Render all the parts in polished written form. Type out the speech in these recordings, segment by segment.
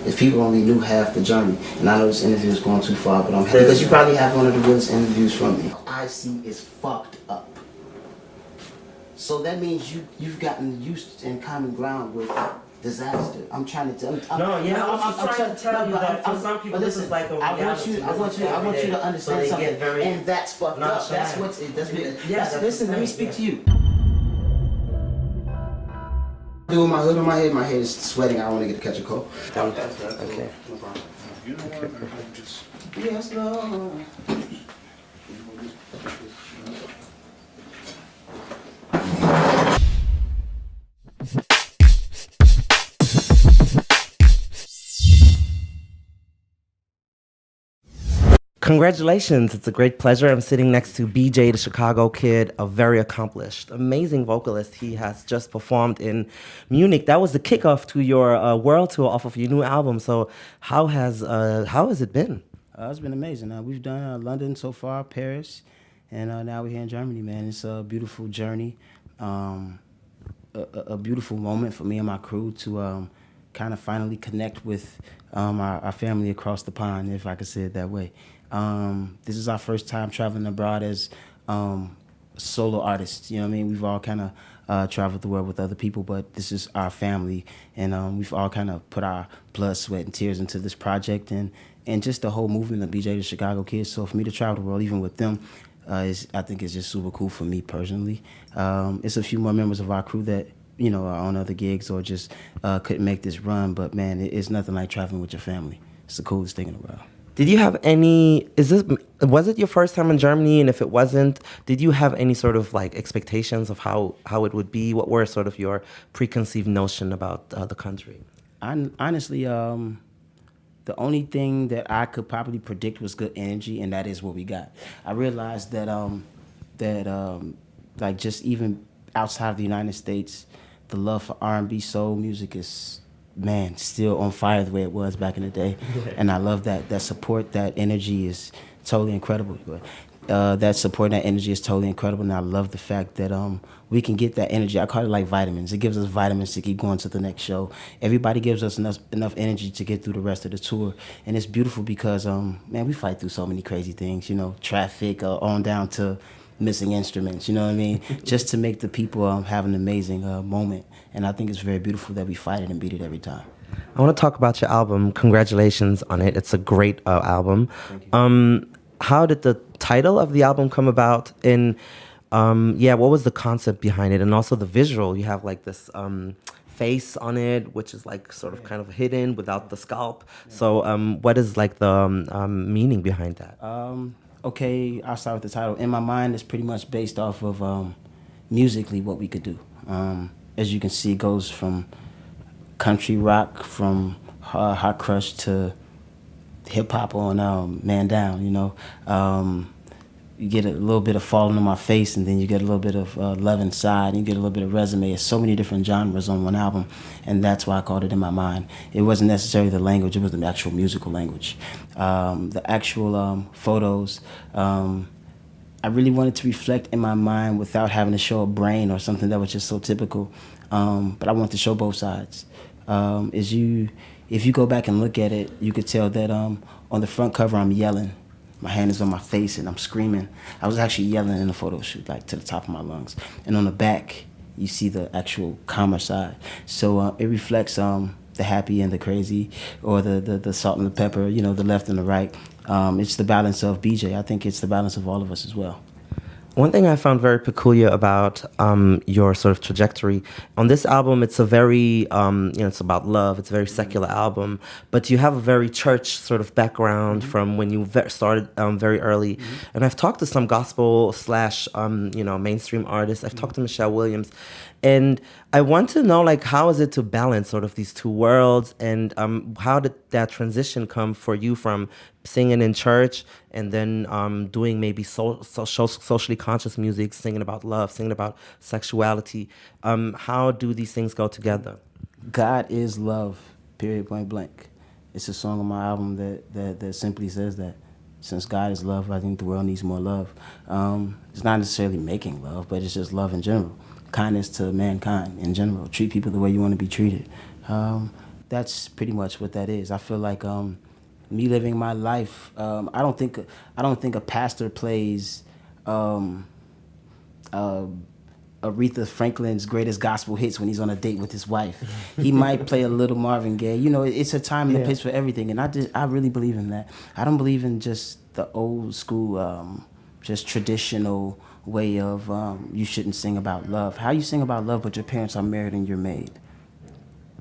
if people only knew half the journey. And I know this interview is going too far, but I'm happy because you probably have one of the realest interviews from me. I see is fucked up. So that means you've gotten used and common ground with disaster. I'm trying to tell. I'm trying to tell you that for some people this is like a reality. I want you to understand something. And that's fucked up. That's what's it. Listen, let me speak to you. Doing my hood on my head is sweating. I don't want to catch a cold. Okay. No problem. Yes, Lord. Congratulations, it's a great pleasure. I'm sitting next to BJ, the Chicago kid, a very accomplished, amazing vocalist. He has just performed in Munich. That was the kickoff to your world tour off of your new album. So how has it been? It's been amazing. We've done London so far, Paris, and now we're here in Germany, man. It's a beautiful journey, a beautiful moment for me and my crew to kind of finally connect with our family across the pond, if I could say it that way. This is our first time traveling abroad as solo artists. You know what I mean? We've all kind of traveled the world with other people, but this is our family, and we've all kind of put our blood, sweat, and tears into this project, and just the whole movement of BJ the Chicago Kids. So for me to travel the world, even with them, I think it's just super cool for me personally. It's a few more members of our crew that are on other gigs or just couldn't make this run, but man, it's nothing like traveling with your family. It's the coolest thing in the world. Did you have was it your first time in Germany? And if it wasn't, did you have any sort of like expectations of how it would be? What were sort of your preconceived notion about the country? Honestly, the only thing that I could probably predict was good energy, and that is what we got. I realized that like just even outside of the United States, the love for R&B soul music is, man, still on fire the way it was back in the day. And I love that support, that energy is totally incredible. That support and that energy is totally incredible, and I love the fact that we can get that energy. I call it like vitamins. It gives us vitamins to keep going to the next show. Everybody gives us enough energy to get through the rest of the tour, and it's beautiful because, man, we fight through so many crazy things, traffic, on down to missing instruments, you know what I mean? Just to make the people have an amazing moment. And I think it's very beautiful that we fight it and beat it every time. I want to talk about your album. Congratulations on it. It's a great album. Thank you. How did the title of the album come about? And what was the concept behind it? And also the visual. You have like this face on it, which is like sort of kind of hidden without the scalp. So what is like the meaning behind that? Okay, I'll start with the title. In my mind, it's pretty much based off of musically what we could do. As you can see, it goes from country rock, from Hot Crush to hip hop on Man Down. You get a little bit of Falling on My Face, and then you get a little bit of Love Inside, and you get a little bit of Resume. It's so many different genres on one album, and that's why I called it In My Mind. It wasn't necessarily the language, it was the actual musical language. The actual photos, I really wanted to reflect in my mind without having to show a brain or something that was just so typical, but I wanted to show both sides. If you go back and look at it, you could tell that on the front cover I'm yelling. My hand is on my face and I'm screaming. I was actually yelling in the photo shoot, like to the top of my lungs. And on the back, you see the actual calmer side. So it reflects the happy and the crazy, or the salt and the pepper, the left and the right. It's the balance of BJ. I think it's the balance of all of us as well. One thing I found very peculiar about your sort of trajectory on this album, it's a very, it's about love. It's a very secular album, but you have a very church sort of background from when you started very early. And I've talked to some gospel / mainstream artists. I've talked to Michelle Williams, and I want to know, like, how is it to balance sort of these two worlds, and how did that transition come for you from singing in church and then doing maybe socially conscious music, singing about love, singing about sexuality? How do these things go together? God is love, period, point blank. It's a song on my album that simply says that. Since God is love, I think the world needs more love. It's not necessarily making love, but it's just love in general. Kindness to mankind in general. Treat people the way you want to be treated. that's pretty much what that is. I feel like me living my life. I don't think a pastor plays Aretha Franklin's greatest gospel hits when he's on a date with his wife. He might play a little Marvin Gaye. You know, it's a time and a place for everything, and I really believe in that. I don't believe in just the old school, just traditional way of you shouldn't sing about love. How you sing about love, but your parents are married and you're married?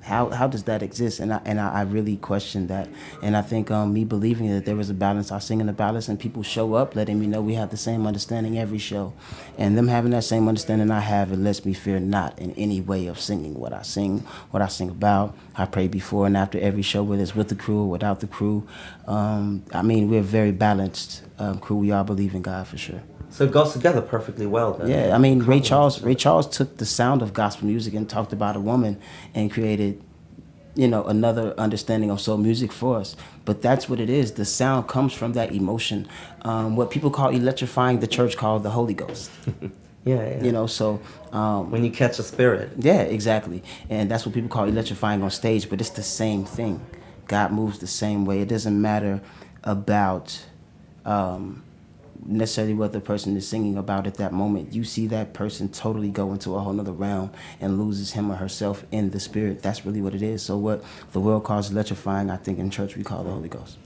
How does that exist? And I really question that. And I think me believing that there was a balance, I sing in the balance, and people show up letting me know we have the same understanding every show. And them having that same understanding I have, it lets me fear not in any way of singing what I sing about. I pray before and after every show, whether it's with the crew or without the crew. I mean, we're a very balanced crew. We all believe in God for sure. So it goes together perfectly well then. Yeah, I mean, Ray Charles took the sound of gospel music and talked about a woman and created, you know, another understanding of soul music for us. But that's what it is. The sound comes from that emotion. What people call electrifying, the church called the Holy Ghost. Yeah. You know, so when you catch a spirit. Yeah, exactly. And that's what people call electrifying on stage, but it's the same thing. God moves the same way. It doesn't matter about necessarily what the person is singing about at that moment. You see that person totally go into a whole nother realm and loses him or herself in the spirit. That's really what it is. So what the world calls electrifying, I think in church we call the Holy Ghost.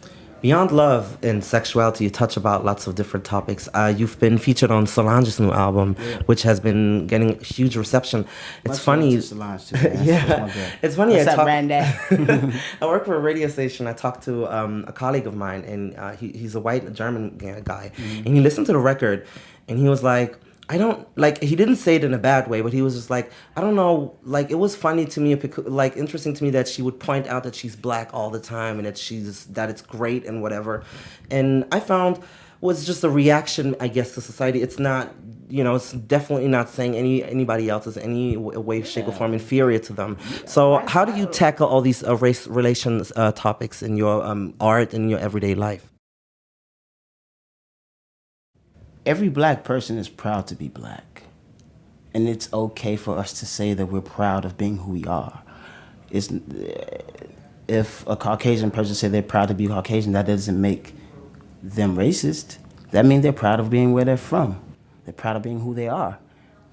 Beyond love and sexuality, you touch about lots of different topics. You've been featured on Solange's new album, which has been getting huge reception. It's funny. Solange too, man. Yeah, it's funny. What's up, Randy? I work for a radio station. I talked to a colleague of mine, and he's a white German guy, and he listened to the record, and he was like, I don't, like, he didn't say it in a bad way, but he was just like, I don't know, like, it was funny to me, like, interesting to me that she would point out that she's black all the time and that it's great and whatever. And I found was just a reaction, I guess, to society. It's not, you know, it's definitely not saying anybody else is any way, shape, or form inferior to them. So how do you tackle all these race relations topics in your art and in your everyday life? Every black person is proud to be black. And it's okay for us to say that we're proud of being who we are. If a Caucasian person say they're proud to be Caucasian, that doesn't make them racist. That means they're proud of being where they're from. They're proud of being who they are.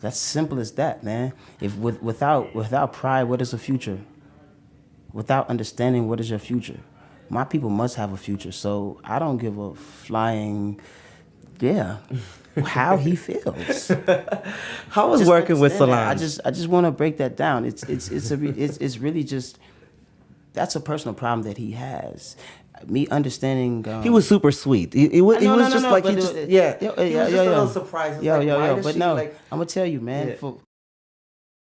That's simple as that, man. Without pride, what is a future? Without understanding, what is your future? My people must have a future, so I don't give a flying... Yeah, how he feels. How was working with Solange? I just want to break that down. It's really just, that's a personal problem that he has. Me understanding. He was super sweet. He was just a little surprised. But no, I'm gonna tell you, man. Yeah.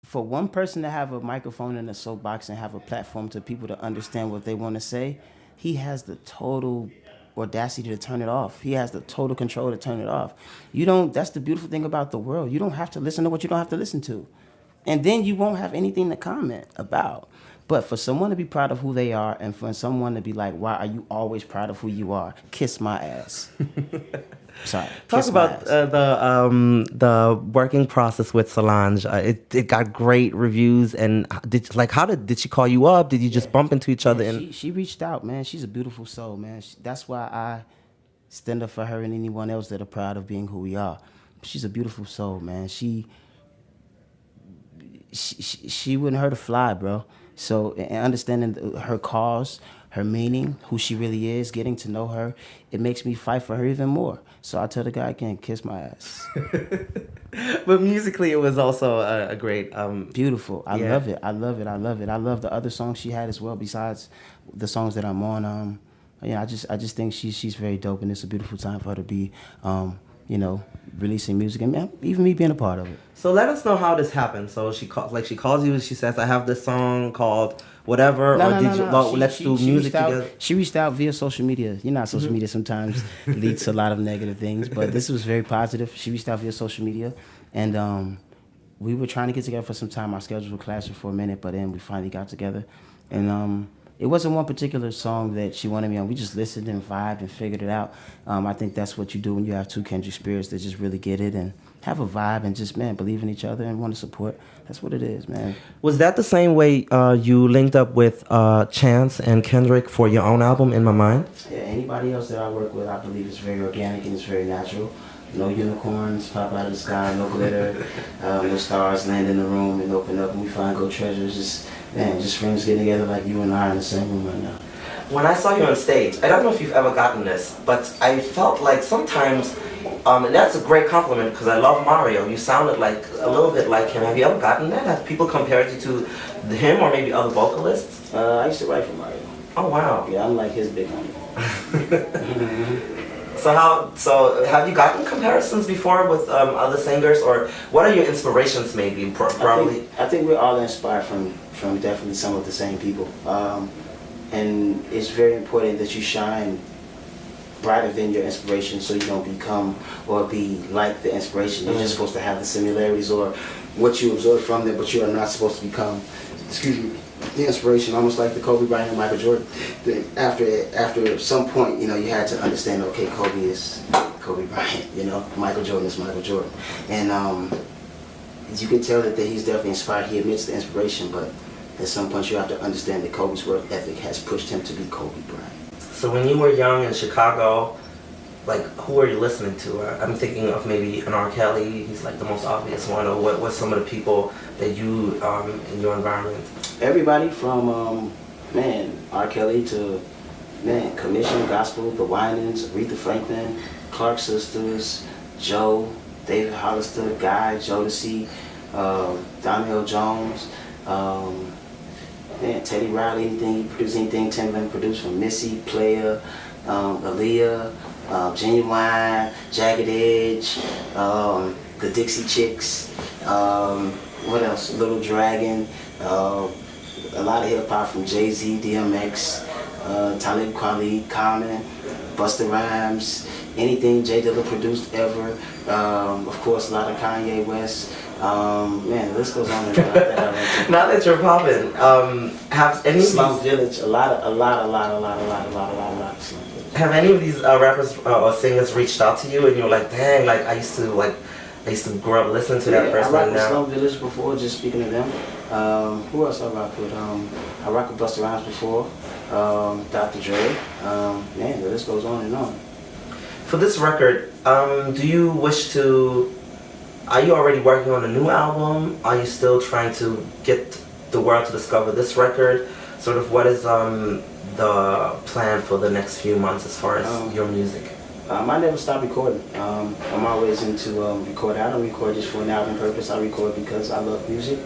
For one person to have a microphone and a soapbox and have a platform to people to understand what they want to say, he has the total audacity to turn it off. He has the total control to turn it off. That's the beautiful thing about the world. You don't have to listen to what you don't have to listen to. And then you won't have anything to comment about. But for someone to be proud of who they are and for someone to be like, why are you always proud of who you are? Kiss my ass. Sorry. Talk about the working process with Solange. It got great reviews. And did she call you up? Did you just bump into each other? She reached out, man. She's a beautiful soul, man. That's why I stand up for her and anyone else that are proud of being who we are. She's a beautiful soul, man. She wouldn't hurt a fly, bro. So understanding her cause, her meaning, who she really is, getting to know her, it makes me fight for her even more. So I tell the guy, I can't kiss my ass. But musically, it was also a great... Beautiful. I love it. I love the other songs she had as well, besides the songs that I'm on. I just think she's very dope, and it's a beautiful time for her to be, releasing music, and even me being a part of it. So let us know how this happened. So she calls you, she says, I have this song called whatever, let's do music together. She reached out via social media. You know, social media sometimes leads to a lot of negative things, but this was very positive. She reached out via social media, and we were trying to get together for some time. Our schedules were clashing for a minute, but then we finally got together, and it wasn't one particular song that she wanted me on. We just listened and vibed and figured it out. I think that's what you do when you have two kindred spirits that just really get it, and have a vibe and just, man, believe in each other and want to support. That's what it is, man. Was that the same way you linked up with Chance and Kendrick for your own album, In My Mind? Yeah, anybody else that I work with, I believe it's very organic and it's very natural. No unicorns pop out of the sky, no glitter, no stars land in the room and open up and we find gold treasures. Just, man, just friends getting together like you and I are in the same room right now. When I saw you on stage, I don't know if you've ever gotten this, but I felt like sometimes, and that's a great compliment because I love Mario, you sounded like a little bit like him. Have you ever gotten that? Have people compared you to him or maybe other vocalists? I used to write for Mario. Oh, wow. Yeah, I'm like his big homie. So have you gotten comparisons before with other singers, or what are your inspirations maybe? Probably. I think we're all inspired from definitely some of the same people. And it's very important that you shine brighter than your inspiration so you don't become or be like the inspiration. You're just supposed to have the similarities or what you absorb from them, but you are not supposed to become, the inspiration, almost like the Kobe Bryant and Michael Jordan. After some point, you had to understand, okay, Kobe is Kobe Bryant, Michael Jordan is Michael Jordan. And you can tell that he's definitely inspired. He admits the inspiration, but at some point you have to understand that Kobe's work ethic has pushed him to be Kobe Bryant. So when you were young in Chicago, like, who were you listening to? I'm thinking of maybe an R. Kelly. He's like the most obvious one. Or what some of the people that you in your environment? Everybody from R. Kelly to Commission, Gospel, the Winans, Aretha Franklin, Clark Sisters, Joe, David Hollister, Guy, Jodeci, Donnell Jones, Teddy Riley, anything he produced, anything Timbaland produced, from Missy, Player, Aaliyah, Genuine, Jagged Edge, the Dixie Chicks, what else? Little Dragon, a lot of hip hop from Jay-Z, DMX, Talib Kweli, Common, Busta Rhymes, anything J Dilla produced ever. Of course, a lot of Kanye West. Man, the list goes on and on. Now that you're popping, have any Slum Village, a lot of Slum Village. Have any of these rappers or singers reached out to you and you're like, dang, like I used to grow up listening to that person. I rocked with Slum Village before, just speaking of them. Who else I rocked with? I rocked with Busta Rhymes before, Dr. Dre. Man, the list goes on and on. For this record, do you wish to, are you already working on a new album? Are you still trying to get the world to discover this record? Sort of what is the plan for the next few months as far as your music? I never stop recording. I'm always into recording. I don't record just for an album purpose. I record because I love music.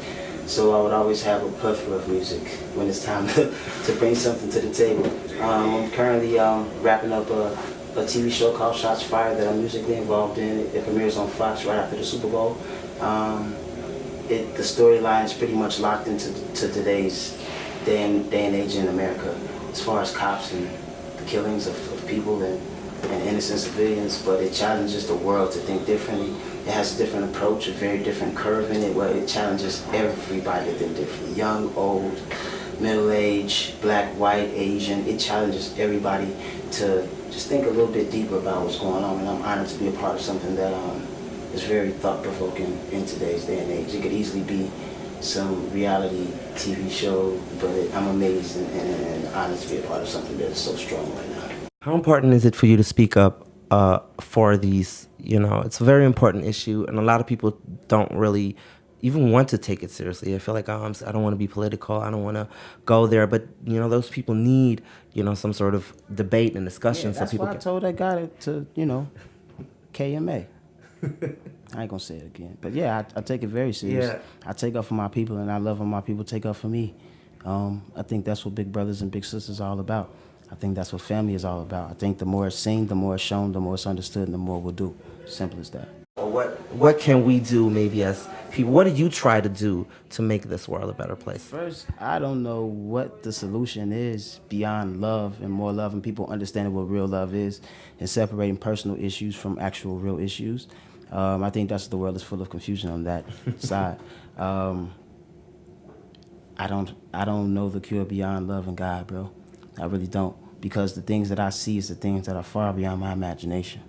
So I would always have a plethora of music when it's time to bring something to the table. I'm currently wrapping up a TV show called Shots Fired that I'm musically involved in. It premieres on Fox right after the Super Bowl. The storyline is pretty much locked into today's day and age in America, as far as cops and the killings of people and innocent civilians, but it challenges the world to think differently. It has a different approach, a very different curve in it, where it challenges everybody to think differently. Young, old, middle-aged, black, white, Asian. It challenges everybody to just think a little bit deeper about what's going on, and I'm honored to be a part of something that is very thought-provoking in today's day and age. It could easily be some reality TV show, but I'm amazed and honored to be a part of something that is so strong right now. How important is it for you to speak up for these, it's a very important issue, and a lot of people don't really even want to take it seriously. I feel like I don't want to be political, I don't want to go there, but those people need, some sort of debate and discussion. Yeah, that's so people why I told that guy to, KMA. I ain't gonna say it again, but yeah, I take it very serious. Yeah. I take up for my people, and I love when my people take up for me. I think that's what big brothers and big sisters are all about. I think that's what family is all about. I think the more it's seen, the more it's shown, the more it's understood, and the more we'll do. Simple as that. What can we do maybe as people? What do you try to do to make this world a better place? First, I don't know what the solution is beyond love and more love and people understanding what real love is and separating personal issues from actual real issues. I think that's the world is full of confusion on that side. I don't know the cure beyond love and God, bro. I really don't, because the things that I see is the things that are far beyond my imagination.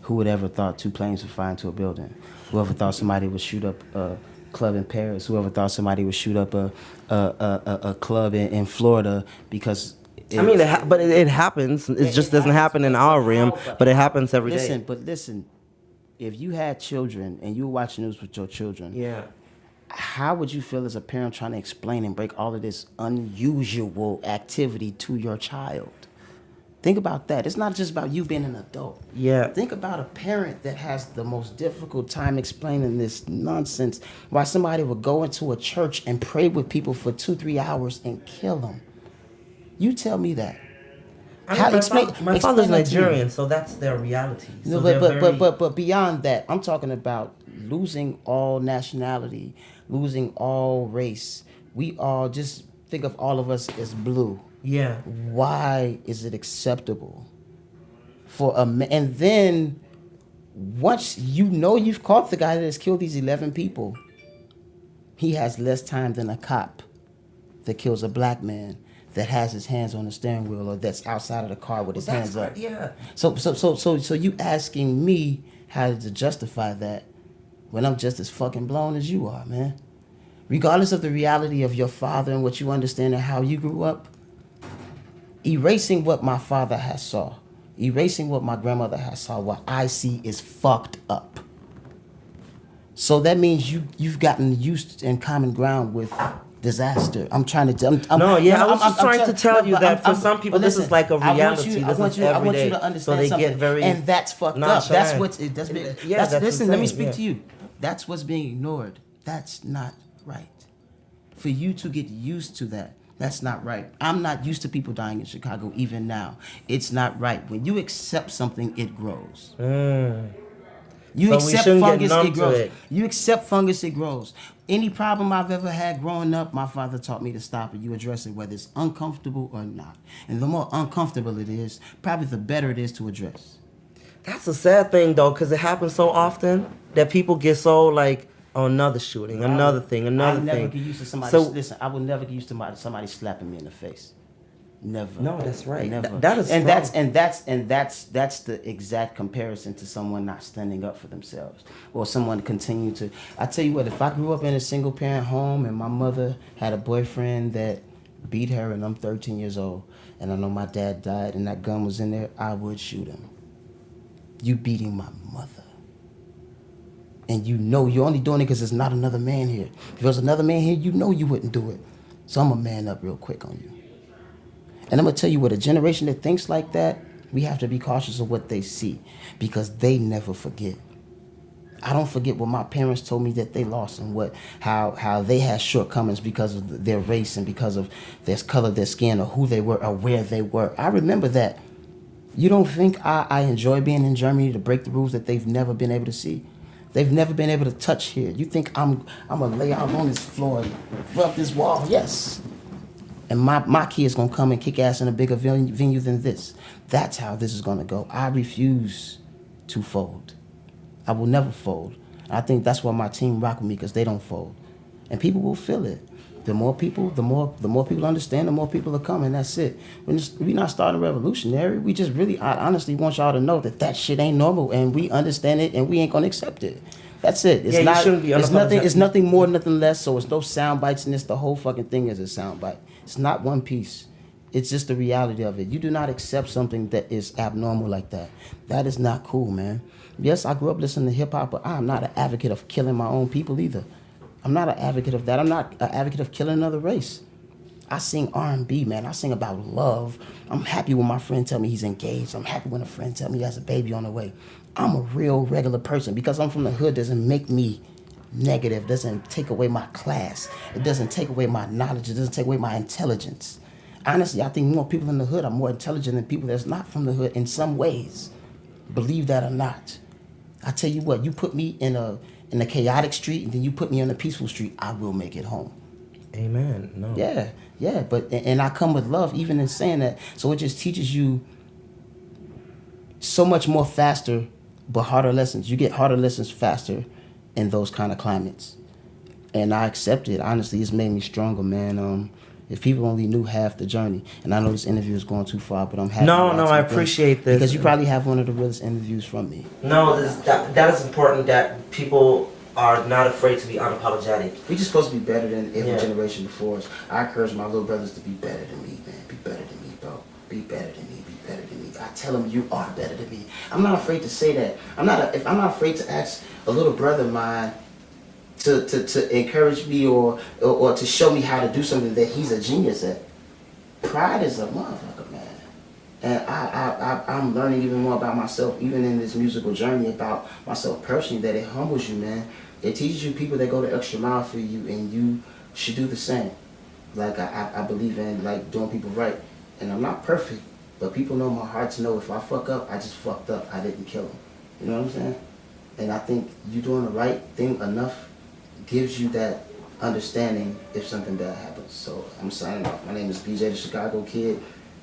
Who would ever thought 2 planes would fly into a building? Whoever thought somebody would shoot up a club in Paris? Whoever thought somebody would shoot up a club in Florida because... I mean, it happens. It just doesn't happen in our realm, but it happens every day. Listen, if you had children and you were watching news with your children, Yeah. how would you feel as a parent trying to explain and break all of this unusual activity to your child? Think about that. It's not just about you being an adult. Yeah. Think about a parent that has the most difficult time explaining this nonsense. Why somebody would go into a church and pray with people for 2-3 hours and kill them. You tell me that. My father's Nigerian, so that's their reality. So but beyond that, I'm talking about losing all nationality, losing all race. We all just think of all of us as blue. Yeah. Why is it acceptable for a man? And then once you know you've caught the guy that has killed these 11 people, he has less time than a cop that kills a black man that has his hands on the steering wheel or that's outside of the car with his hands up. Yeah. So you asking me how to justify that when I'm just as fucking blown as you are, man. Regardless of the reality of your father and what you understand and how you grew up, erasing what my father has saw, erasing what my grandmother has saw, what I see is fucked up. So that means you've gotten used and common ground with disaster. I'm trying to. I was just trying to tell you that for some people this is like a reality. I want you to understand so they something. Get very and that's fucked up. That's what's. Listen, let me speak yeah. to you. That's what's being ignored. That's not right. For you to get used to that, that's not right. I'm not used to people dying in Chicago even now. It's not right. When you accept something, it grows. You accept fungus, it grows. You accept fungus, it grows. Any problem I've ever had growing up, my father taught me to stop it. You address it, whether it's uncomfortable or not. And the more uncomfortable it is, probably the better it is to address. That's a sad thing, though, because it happens so often that people get so like, oh, another shooting, another thing. I never get used to somebody. Listen, I will never get used to somebody slapping me in the face. Never. No, that's right. Never. That is and strong. that's the exact comparison to someone not standing up for themselves or someone continue to. I tell you what, if I grew up in a single parent home and my mother had a boyfriend that beat her and I'm 13 years old and I know my dad died and that gun was in there, I would shoot him. You beating my mother. And you know you're only doing it because there's not another man here. If there was another man here, you know you wouldn't do it. So I'm going to man up real quick on you. And I'm going to tell you what, a generation that thinks like that, we have to be cautious of what they see because they never forget. I don't forget what my parents told me that they lost and how they had shortcomings because of their race and because of their color of their skin or who they were or where they were. I remember that. You don't think I enjoy being in Germany to break the rules that they've never been able to see? They've never been able to touch here. You think I'm going to lay out on this floor and rub this wall? Yes. And my kid's going to come and kick ass in a bigger venue than this. That's how this is going to go. I refuse to fold. I will never fold. I think that's why my team rock with me, because they don't fold. And people will feel it. The more people understand, the more people are coming. That's it. We're not starting revolutionary. We just I honestly want y'all to know that shit ain't normal, and we understand it, and we ain't gonna accept it. That's it. It's not. It's nothing more, nothing less. So it's no sound bites in this. The whole fucking thing is a sound bite. It's not one piece. It's just the reality of it. You do not accept something that is abnormal like that. That is not cool, man. Yes, I grew up listening to hip hop, but I'm not an advocate of killing my own people either. I'm not an advocate of that. I'm not an advocate of killing another race. I sing R&B, man. I sing about love. I'm happy when my friend tell me he's engaged. I'm happy when a friend tell me he has a baby on the way. I'm a real regular person. Because I'm from the hood doesn't make me negative, doesn't take away my class. It doesn't take away my knowledge. It doesn't take away my intelligence. Honestly, I think more people in the hood are more intelligent than people that's not from the hood in some ways. Believe that or not. I tell you what, you put me in a chaotic street and then you put me on a peaceful street, I will make it home. Amen. No. Yeah, but and I come with love even in saying that. So it just teaches you so much more faster, but harder lessons. You get harder lessons faster in those kind of climates. And I accept it. Honestly, it's made me stronger, man. if people only knew half the journey. And I know this interview is going too far, but I'm happy. No, I appreciate this. Because you probably have one of the realest interviews from me. No, that is important that people are not afraid to be unapologetic. We just supposed to be better than every generation before us. I encourage my little brothers to be better than me, man. Be better than me, bro. Be better than me. Be better than me. I tell them you are better than me. I'm not afraid to say that. I'm not afraid to ask a little brother of mine to encourage me or to show me how to do something that he's a genius at. Pride is a motherfucker, man. And I'm learning even more about myself, even in this musical journey, about myself personally, that it humbles you, man. It teaches you people that go the extra mile for you, and you should do the same. Like, I believe in, like, doing people right. And I'm not perfect, but people know my heart to know if I fuck up, I just fucked up. I didn't kill him. You know what I'm saying? And I think you doing the right thing enough gives you that understanding if something bad happens. So I'm signing off. My name is BJ the Chicago Kid.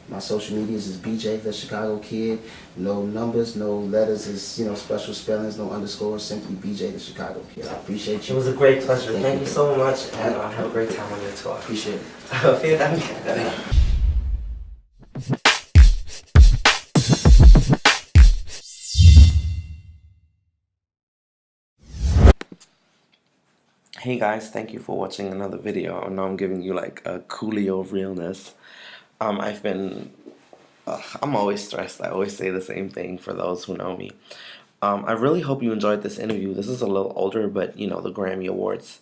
My social medias is BJ the Chicago Kid. No numbers, no letters, is special spellings, no underscores. Simply BJ the Chicago Kid. I appreciate you. It was a great pleasure. Thank you so much, and have a great time on your tour. Appreciate it. Vielen Dank. Hey guys, thank you for watching another video. I know I'm giving you like a coolio of realness. I'm always stressed. I always say the same thing for those who know me. I really hope you enjoyed this interview. This is a little older, but the Grammy Awards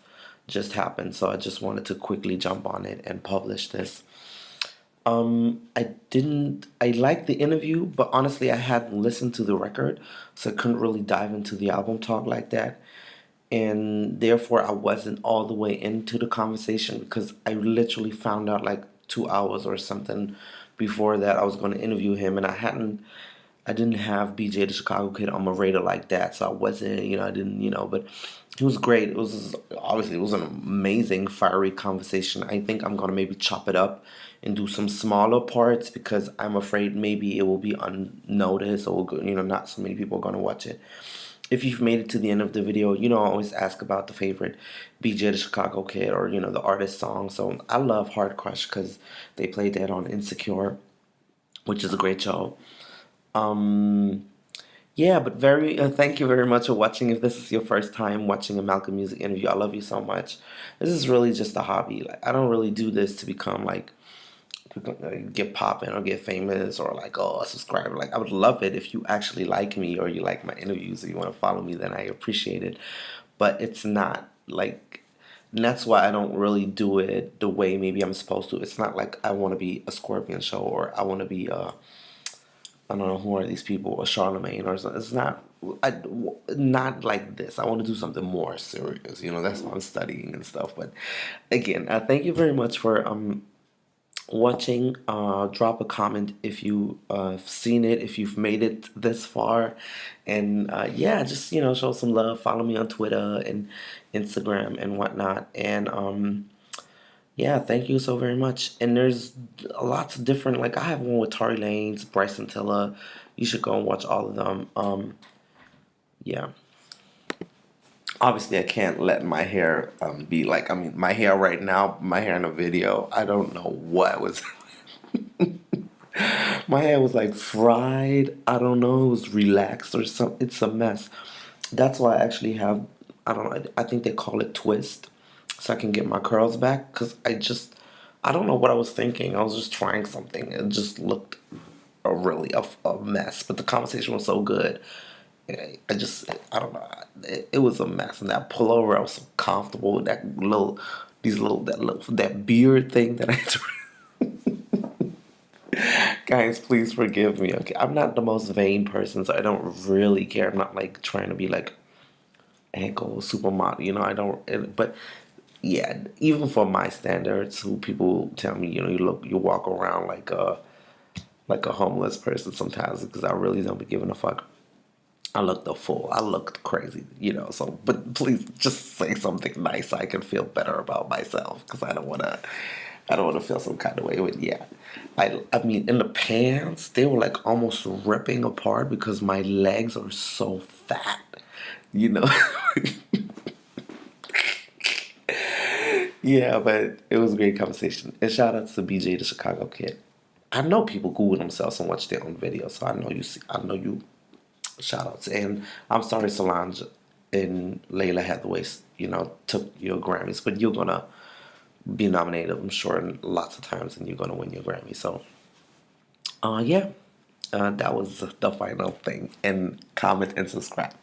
just happened, so I just wanted to quickly jump on it and publish this. I liked the interview, but honestly I hadn't listened to the record, so I couldn't really dive into the album talk like that. And therefore I wasn't all the way into the conversation, because I literally found out like 2 hours or something before that I was going to interview him, and I didn't have BJ the Chicago Kid on my radar like that, so I wasn't, I didn't, but he was great. It was an amazing, fiery conversation. I think I'm going to maybe chop it up and do some smaller parts, because I'm afraid maybe it will be unnoticed, or not so many people are going to watch it. If you've made it to the end of the video, I always ask about the favorite BJ the Chicago Kid, or the artist song. So I love Hard Crush, because they played that on Insecure, which is a great show. Yeah, but thank you very much for watching. If this is your first time watching a Malcolm Music interview, I love you so much. This is really just a hobby. Like, I don't really do this to become like get popping or get famous or like a subscriber. Like, I would love it if you actually like me, or you like my interviews, or you want to follow me, then I appreciate it. But it's not like, and that's why I don't really do it the way maybe I'm supposed to. It's not like I want to be a Scorpion show, or I want to be I don't know who are these people, or Charlemagne, or something. It's not like this. I want to do something more serious. That's why I'm studying and stuff. But again, thank you very much for watching. Drop a comment if you have seen it, if you've made it this far, and yeah, just show some love. Follow me on Twitter and Instagram and whatnot, and yeah, thank you so very much. And there's lots of different, like, I have one with Tory Lanez, Bryson Tiller. You should go and watch all of them. Yeah, obviously I can't let my hair be like, my hair right now, my hair in a video, I don't know what was my hair was like fried. I don't know, it was relaxed or something. It's a mess. That's why I actually have, I don't know, I think they call it twist, so I can get my curls back, because I don't know what I was thinking. I was just trying something. It just looked really a mess, but the conversation was so good. I don't know. It was a mess, and that pullover, I was so comfortable with that beard thing that I guys, please forgive me. Okay, I'm not the most vain person, so I don't really care. I'm not like trying to be like ankle supermodel, I don't. But yeah, even for my standards, who people tell me, you walk around like a homeless person sometimes, because I really don't be giving a fuck. I looked crazy, so, but please just say something nice so I can feel better about myself, because I don't want to feel some kind of way. But yeah, I mean, in the pants, they were like almost ripping apart, because my legs are so fat, Yeah, but it was a great conversation. And shout out to BJ, the Chicago kid. I know people Google themselves and watch their own videos, so I know you see, I know you. Shout outs. And I'm sorry Solange and Layla Hathaway, took your Grammys, but you're gonna be nominated, I'm sure, lots of times, and you're gonna win your Grammy. So, yeah, that was the final thing. And comment and subscribe.